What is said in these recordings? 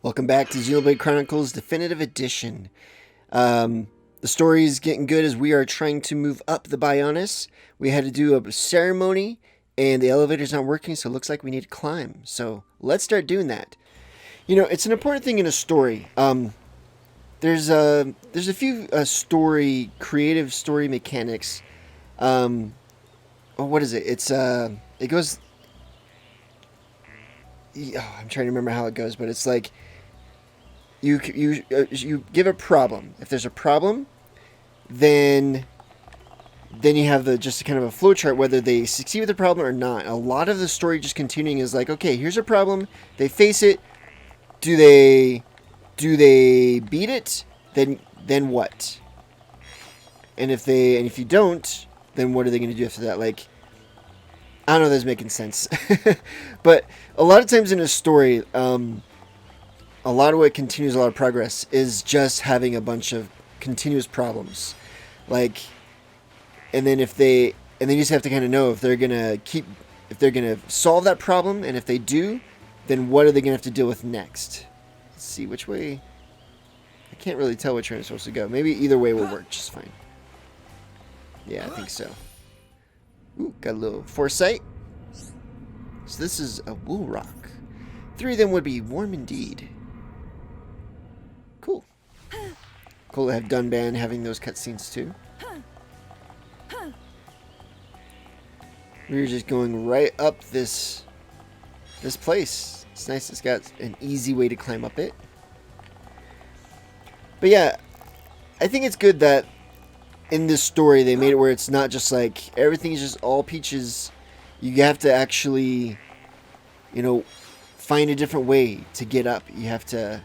Welcome back to Xenoblade Chronicles Definitive Edition. The story is getting good as we are trying to move up the Bionis. We had to do a ceremony, and the elevator's not working, so it looks like we need to climb. So let's start doing that. You know, it's an important thing in a story. There's a few creative story mechanics. What is it? It goes. I'm trying to remember how it goes, but it's like you give a problem. If there's a problem, then you have just kind of a flowchart whether they succeed with the problem or not. A lot of the story just continuing is like, okay, here's a problem. They face it. Do they beat it? Then what? And if you don't, then what are they going to do after that? Like, I don't know if that's making sense. But a lot of times in a story, a lot of what continues a lot of progress is just having a bunch of continuous problems. Like, and then you just have to kind of know if they're going to solve that problem, and if they do, then what are they going to have to deal with next? Let's see which way. I can't really tell which way I'm supposed to go. Maybe either way will work just fine. Yeah, I think so. Ooh, got a little foresight. So this is a wool rock. 3 of them would be warm indeed. Cool. Cool to have Dunban having those cutscenes too. We're just going right up this place. It's nice. It's got an easy way to climb up it. But yeah, I think it's good that in this story they made it where it's not just like everything is just all peaches. You have to actually, find a different way to get up. You have to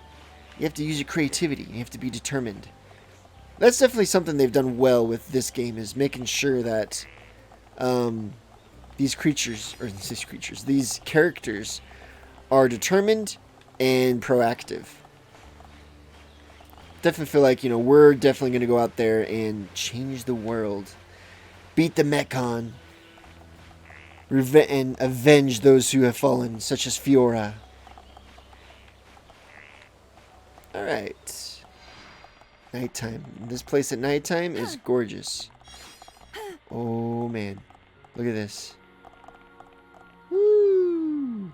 use your creativity. You have to be determined. That's definitely something they've done well with this game, is making sure that these characters are determined and proactive. Definitely feel like, we're definitely going to go out there and change the world. Beat the Mechon. And avenge those who have fallen, such as Fiora. Alright. Nighttime. This place at nighttime is gorgeous. Oh, man. Look at this. Woo!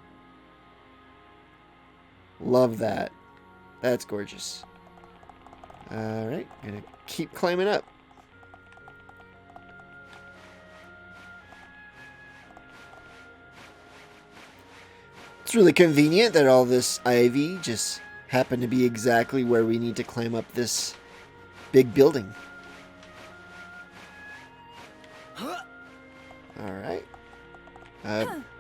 Love that. That's gorgeous. Alright, gonna keep climbing up. It's really convenient that all this ivy just happened to be exactly where we need to climb up this big building. Alright.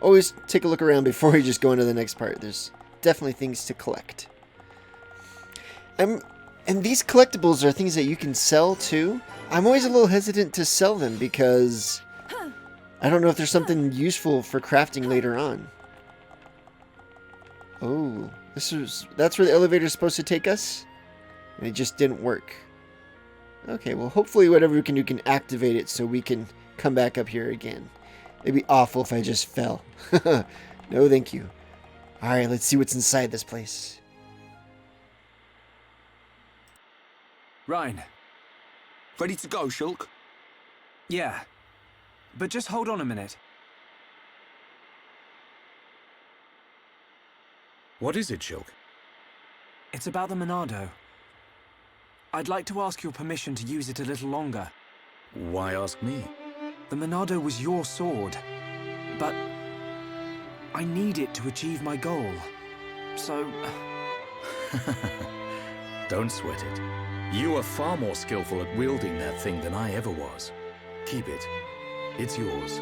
Always take a look around before you just go into the next part. There's definitely things to collect. And these collectibles are things that you can sell too. I'm always a little hesitant to sell them because I don't know if there's something useful for crafting later on. Oh, that's where the elevator is supposed to take us? And it just didn't work. Okay, well hopefully whatever we can do can activate it so we can come back up here again. It'd be awful if I just fell. No, thank you. Alright, let's see what's inside this place. Ryan. Ready to go, Shulk? Yeah. But just hold on a minute. What is it, Shulk? It's about the Monado. I'd like to ask your permission to use it a little longer. Why ask me? The Monado was your sword, but I need it to achieve my goal. So... Don't sweat it. You are far more skillful at wielding that thing than I ever was. Keep it. It's yours.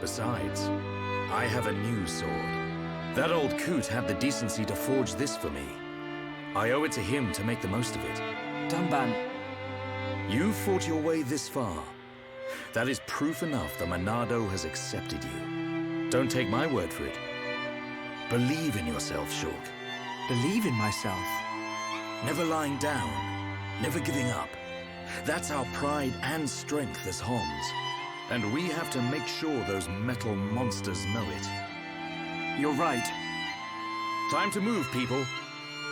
Besides, I have a new sword. That old coot had the decency to forge this for me. I owe it to him to make the most of it. Dunban. You fought your way this far. That is proof enough the Monado has accepted you. Don't take my word for it. Believe in yourself, Shulk. Believe in myself. Never lying down. Never giving up. That's our pride and strength as Homs. And we have to make sure those metal monsters know it. You're right. Time to move, people.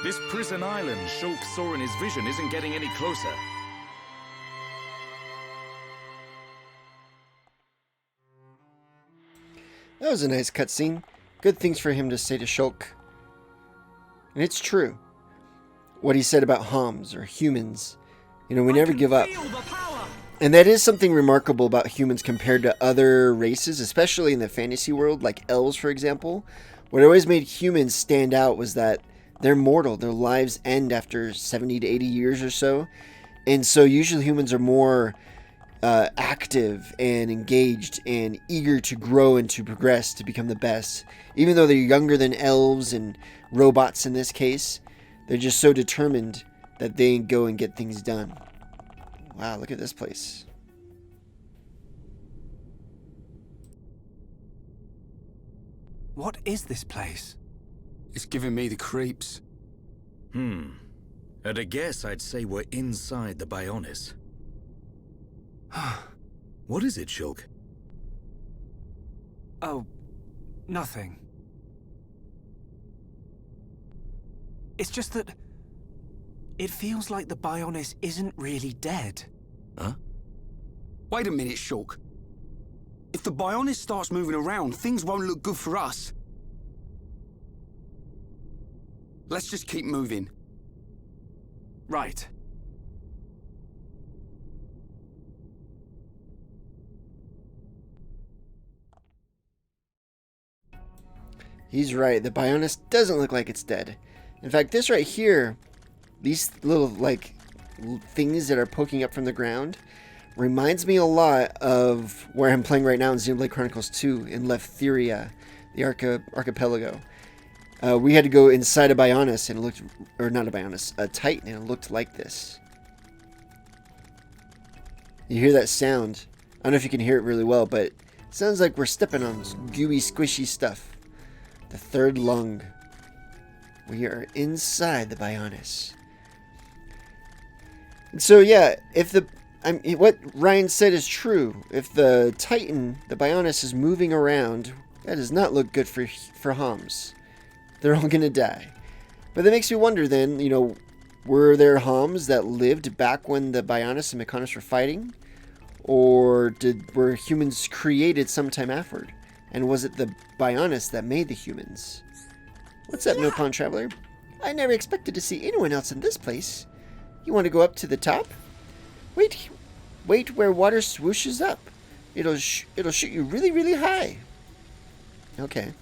This prison island Shulk saw in his vision isn't getting any closer. That was a nice cutscene. Good things for him to say to Shulk. And it's true. What he said about Homs, or humans. You know, we never give up. And that is something remarkable about humans compared to other races, especially in the fantasy world, like elves, for example. What always made humans stand out was that they're mortal. Their lives end after 70 to 80 years or so. And so usually humans are more active and engaged and eager to grow and to progress to become the best. Even though they're younger than elves and robots in this case, they're just so determined that they go and get things done. Wow, look at this place. What is this place? It's giving me the creeps. At a guess, I'd say we're inside the Bionis. What is it, Shulk? Oh, nothing. It's just that it feels like the Bionis isn't really dead. Huh? Wait a minute, Shulk. If the Bionis starts moving around, things won't look good for us. Let's just keep moving. Right. He's right. The Bionis doesn't look like it's dead. In fact, this right here, these little, like, things that are poking up from the ground, reminds me a lot of where I'm playing right now in Xenoblade Chronicles 2 in Leftheria, the archipelago. We had to go inside a Bionis, and it looked, or not a Bionis, a Titan, and it looked like this. You hear that sound. I don't know if you can hear it really well, but it sounds like we're stepping on gooey, squishy stuff. The third lung. We are inside the Bionis. And so yeah, if what Ryan said is true, if the Titan, the Bionis, is moving around, that does not look good for Homs. They're all gonna die. But that makes me wonder then, you know, were there Homs that lived back when the Bionis and Mechonis were fighting? Or were humans created sometime afterward? And was it the Bionis that made the humans? What's up, Mechon Traveler? I never expected to see anyone else in this place. You want to go up to the top? Wait where water swooshes up. It'll shoot you really, really high. Okay.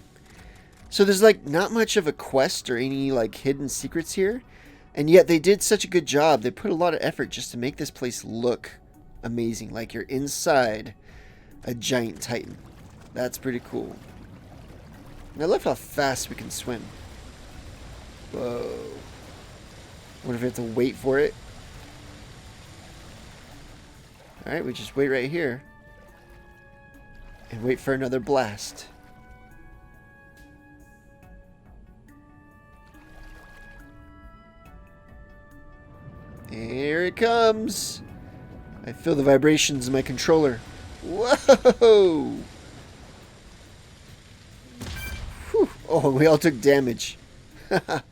So there's like not much of a quest or any like hidden secrets here. And yet they did such a good job. They put a lot of effort just to make this place look amazing. Like you're inside a giant Titan. That's pretty cool. And I love how fast we can swim. Whoa. What if we have to wait for it? Alright, we just wait right here. And wait for another blast. Here it comes. I feel the vibrations in my controller. Whoa! Whew. Oh, we all took damage. At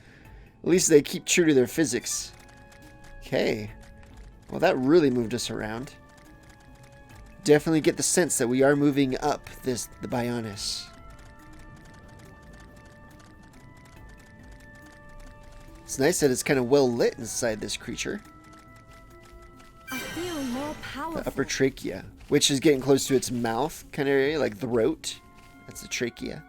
least they keep true to their physics. Okay. Well, that really moved us around. Definitely get the sense that we are moving up the Bionis. It's nice that it's kind of well lit inside this creature. I feel more powerful. The upper trachea, which is getting close to its mouth kind of area, like throat. That's the trachea.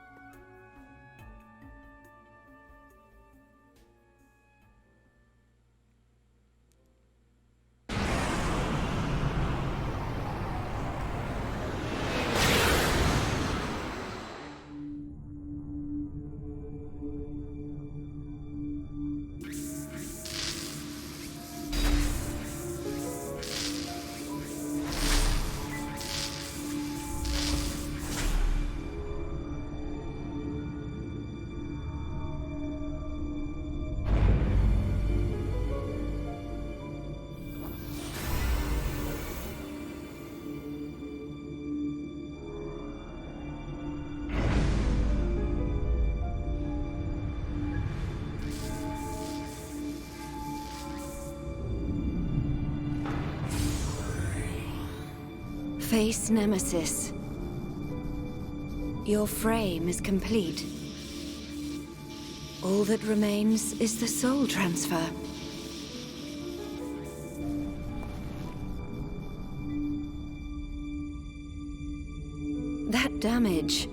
Face Nemesis. Your frame is complete. All that remains is the soul transfer. That damage.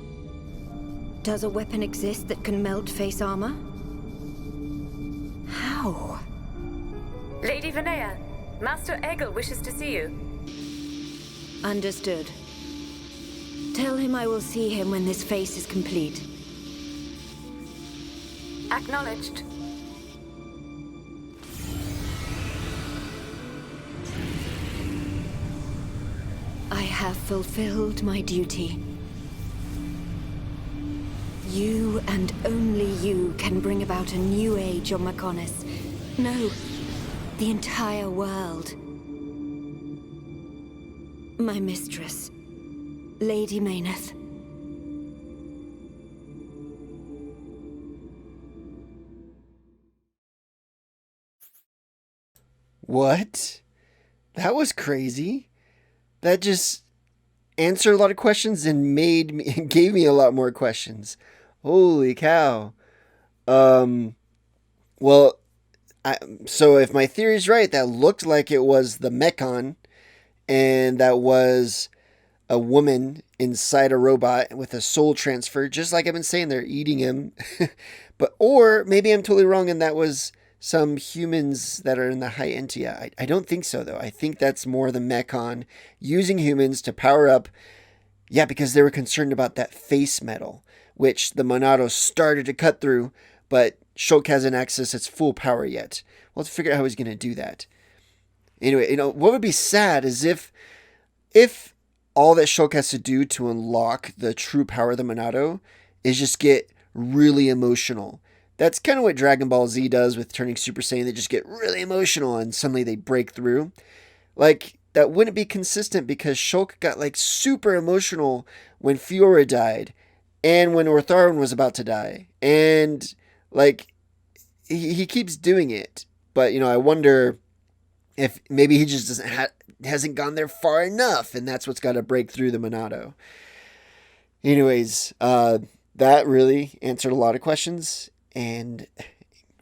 Does a weapon exist that can melt face armor? How? Lady Vinaya, Master Egil wishes to see you. Understood. Tell him I will see him when this face is complete. Acknowledged. I have fulfilled my duty. You and only you can bring about a new age on Mechonis. No, the entire world. My mistress, Lady Menace. What? That was crazy. That just answered a lot of questions and gave me a lot more questions. Holy cow. Well, so if my theory is right, that looked like it was the Mechon, and that was a woman inside a robot with a soul transfer, just like I've been saying, they're eating him. Or maybe I'm totally wrong and that was some humans that are in the high Entia. I don't think so, though. I think that's more the Mechon using humans to power up. Yeah, because they were concerned about that face metal, which the Monado started to cut through, but Shulk hasn't accessed its full power yet. We'll have to figure out how he's going to do that. Anyway, what would be sad is if all that Shulk has to do to unlock the true power of the Monado is just get really emotional. That's kind of what Dragon Ball Z does with turning Super Saiyan. They just get really emotional and suddenly they break through. Like, that wouldn't be consistent because Shulk got like super emotional when Fiora died and when Ortharun was about to die. And like, he keeps doing it. But, I wonder if maybe he just hasn't gone there far enough, and that's what's got to break through the Monado. Anyways, that really answered a lot of questions, and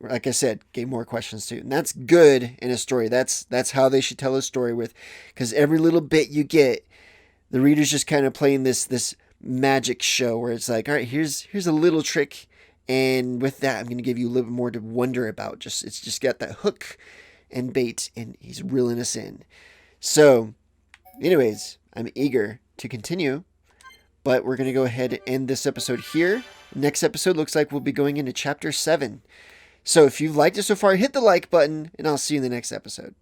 like I said, gave more questions too. And that's good in a story. That's how they should tell a story with, because every little bit you get, the reader's just kind of playing this magic show where it's like, all right, here's a little trick, and with that, I'm going to give you a little bit more to wonder about. It's just got that hook and bait, and he's reeling us in. So, anyways, I'm eager to continue, but we're going to go ahead and end this episode here. Next episode looks like we'll be going into Chapter 7. So if you've liked it so far, hit the like button, and I'll see you in the next episode.